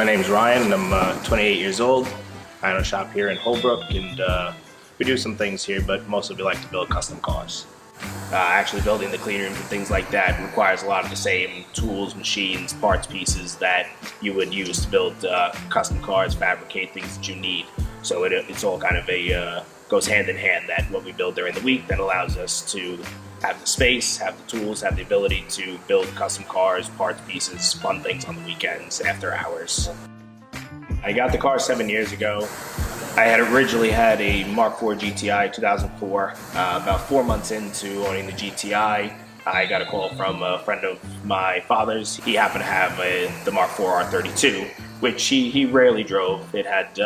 My name's Ryan, and I'm 28 years old. I own a shop here in Holbrook, and we do some things here, but mostly we like to build custom cars. Actually building the clean rooms and things like that requires a lot of the same tools, machines, parts, pieces that you would use to build custom cars, fabricate things that you need. So it's all kind of goes hand in hand, that what we build during the week that allows us to have the space, have the tools, have the ability to build custom cars, parts, pieces, fun things on the weekends, after hours. I got the car 7 years ago. I had originally had a Mark 4 GTI 2004. About 4 months into owning the GTI, I got a call from a friend of my father's. He happened to have the Mark 4 R32, which he rarely drove. It had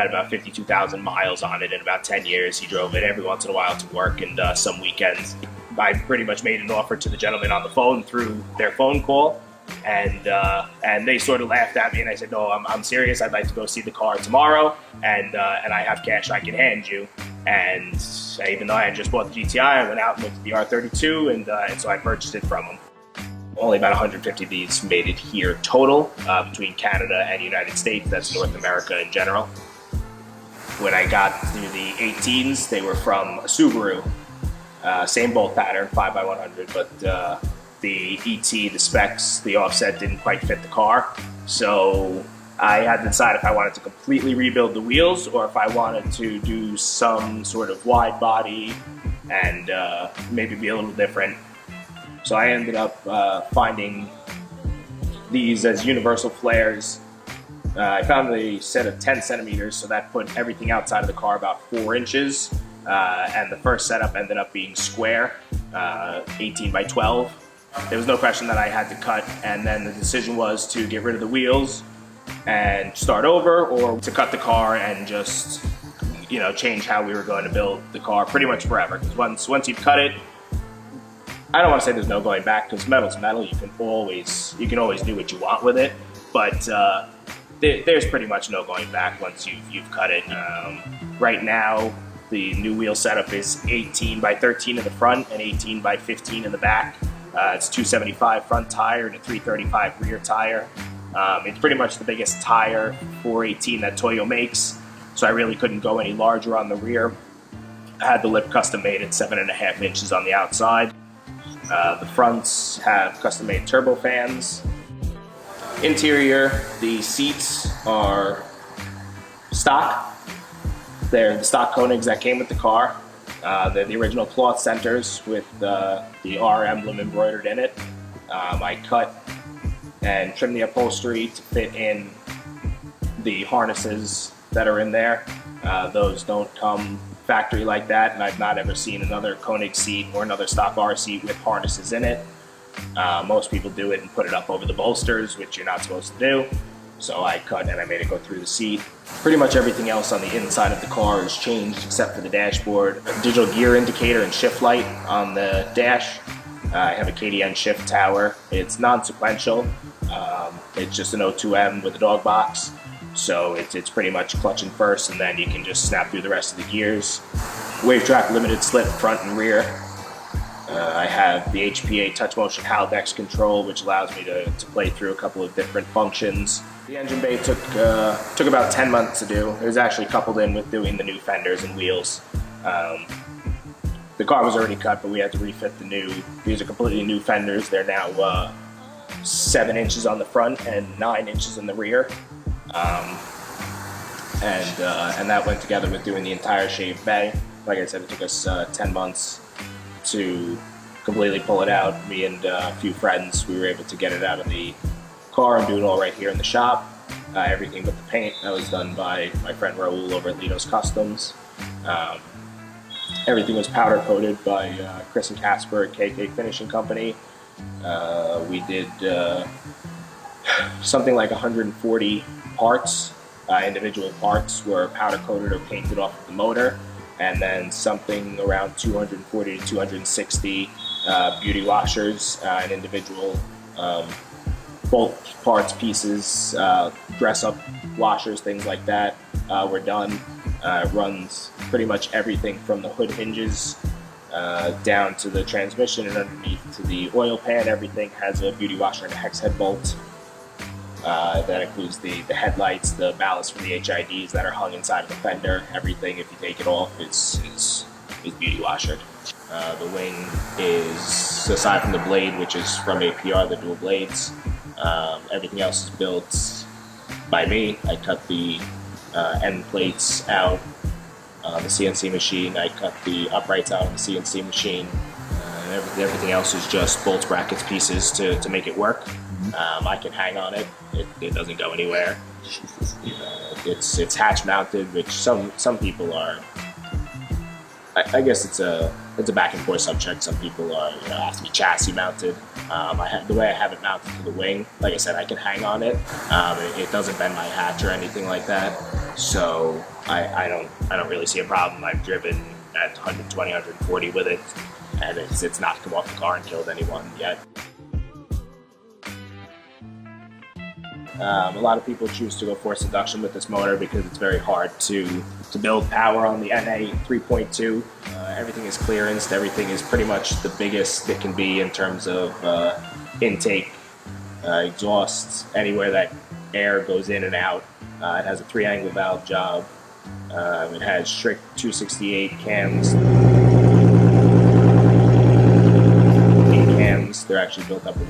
about 52,000 miles on it in about 10 years. He drove it every once in a while to work and some weekends. I pretty much made an offer to the gentleman on the phone through their phone call, and they sort of laughed at me, and I said, no, I'm serious. I'd like to go see the car tomorrow, and I have cash I can hand you. And even though I had just bought the GTI, I went out and looked at the R32, and so I purchased it from him. Only about 150 of these made it here total, between Canada and the United States. That's North America in general. When I got to the 18s, they were from a Subaru. Same bolt pattern, 5x100, but the ET, the specs, the offset didn't quite fit the car. So I had to decide if I wanted to completely rebuild the wheels or if I wanted to do some sort of wide body and maybe be a little different. So I ended up finding these as universal flares. I found a set of 10 centimeters, so that put everything outside of the car about 4 inches. And the first setup ended up being square, 18 by 12. There was no question that I had to cut, and then the decision was to get rid of the wheels and start over, or to cut the car and just, change how we were going to build the car pretty much forever. Because once you've cut it, I don't want to say there's no going back, because metal's metal. You can always do what you want with it, but there's pretty much no going back once you've cut it. Right now, the new wheel setup is 18 by 13 in the front and 18 by 15 in the back. It's 275 front tire and a 335 rear tire. It's pretty much the biggest tire for 18 that Toyo makes, so I really couldn't go any larger on the rear. I had the lip custom made at 7.5 inches on the outside. The fronts have custom made turbo fans. Interior, the seats are stock. They're the stock Koenigs that came with the car. They're the original cloth centers with the R emblem embroidered in it. I cut and trimmed the upholstery to fit in the harnesses that are in there. Those don't come factory like that, and I've not ever seen another Koenig seat or another stock R seat with harnesses in it. Most people do it and put it up over the bolsters, which you're not supposed to do. So I cut and I made it go through the seat. Pretty much everything else on the inside of the car is changed except for the dashboard. A digital gear indicator and shift light on the dash. I have a KDN shift tower. It's non-sequential. It's just an O2M with a dog box. So it's pretty much clutch in first, and then you can just snap through the rest of the gears. Wave track limited slip front and rear. I have the HPA touch motion Haldex control, which allows me to play through a couple of different functions. The engine bay took about 10 months to do. It was actually coupled in with doing the new fenders and wheels. The car was already cut, but we had to refit these are completely new fenders. They're now 7 inches on the front and 9 inches in the rear. And that went together with doing the entire shaved bay. Like I said, it took us 10 months to completely pull it out. Me and a few friends, we were able to get it out of the car and do it all right here in the shop. Everything but the paint, that was done by my friend Raul over at Lido's Customs. Everything was powder coated by Chris and Casper at KK Finishing Company. We did something like 140 parts. Individual parts were powder coated or painted off of the motor, and then something around 240 to 260 beauty washers and individual bolt parts, pieces, dress-up washers, things like that were done. Runs pretty much everything from the hood hinges down to the transmission, and underneath to the oil pan. Everything has a beauty washer and a hex head bolt. That includes the headlights, the ballasts for the HIDs that are hung inside of the fender. Everything, if you take it off, is beauty washered. The wing is, aside from the blade, which is from APR, the dual blades, everything else is built by me. I cut the end plates out on the CNC machine. I cut the uprights out on the CNC machine. Everything else is just bolts, brackets, pieces to make it work. I can hang on it. It doesn't go anywhere. It's hatch mounted, which some people are. I guess it's a back and forth subject. Some people are, have to be chassis mounted. The way I have it mounted to the wing, like I said, I can hang on it. It doesn't bend my hatch or anything like that. So I don't really see a problem. I've driven at 120, 140 with it, and it's not come off the car and killed anyone yet. A lot of people choose to go forced induction with this motor because it's very hard to build power on the NA 3.2. Everything is clearanced. Everything is pretty much the biggest it can be in terms of intake, exhausts, anywhere that air goes in and out. It has a 3-angle valve job. It has strict 268 cams. They're actually built up a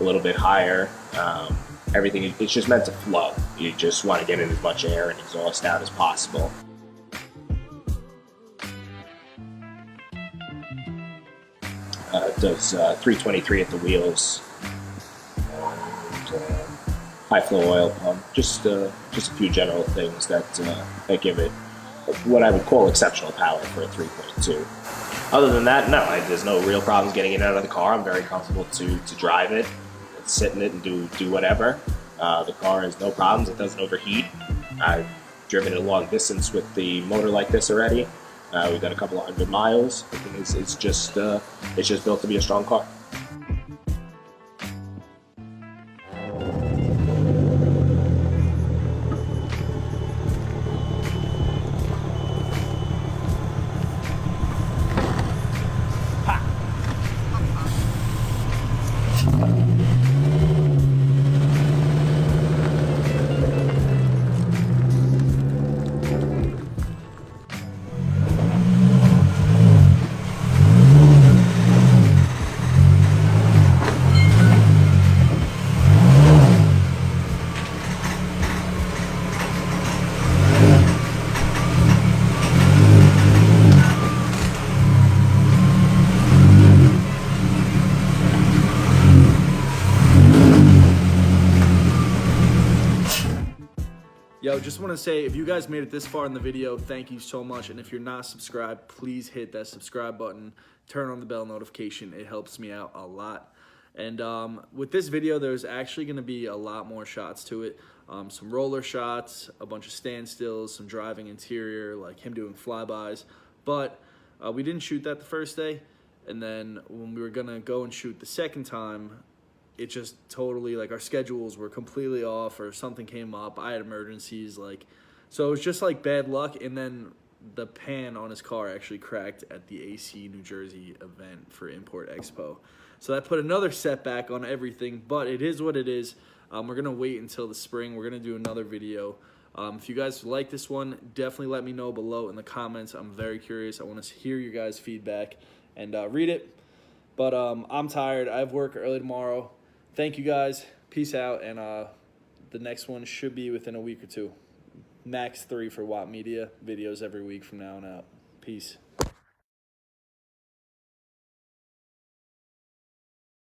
little bit higher. Everything, it's just meant to flow. You just want to get in as much air and exhaust out as possible. It does 323 at the wheels. High flow oil pump. Just a few general things that give it what I would call exceptional power for a 3.2. Other than that, no, there's no real problems getting it out of the car. I'm very comfortable to drive it, sit in it, and do whatever. The car has no problems. It doesn't overheat. I've driven it a long distance with the motor like this already. We've done a couple of 100 miles. I think it's just built to be a strong car. Yo, just want to say, if you guys made it this far in the video, thank you so much. And if you're not subscribed, please hit that subscribe button, turn on the bell notification. It helps me out a lot. And with this video, there's actually going to be a lot more shots to it. Some roller shots, a bunch of standstills, some driving interior, like him doing flybys. But we didn't shoot that the first day. And then when we were going to go and shoot the second time, it just totally, like, our schedules were completely off, or something came up. I had emergencies, so it was just like bad luck. And then the pan on his car actually cracked at the AC New Jersey event for Import Expo. So that put another setback on everything, but it is what it is. We're gonna wait until the spring. We're gonna do another video. If you guys like this one, definitely let me know below in the comments. I'm very curious. I want to hear your guys' feedback and read it. But I'm tired. I have work early tomorrow. Thank you guys. Peace out. And the next one should be within a week or two. Max 3 for Watt Media. Videos every week from now on out. Peace.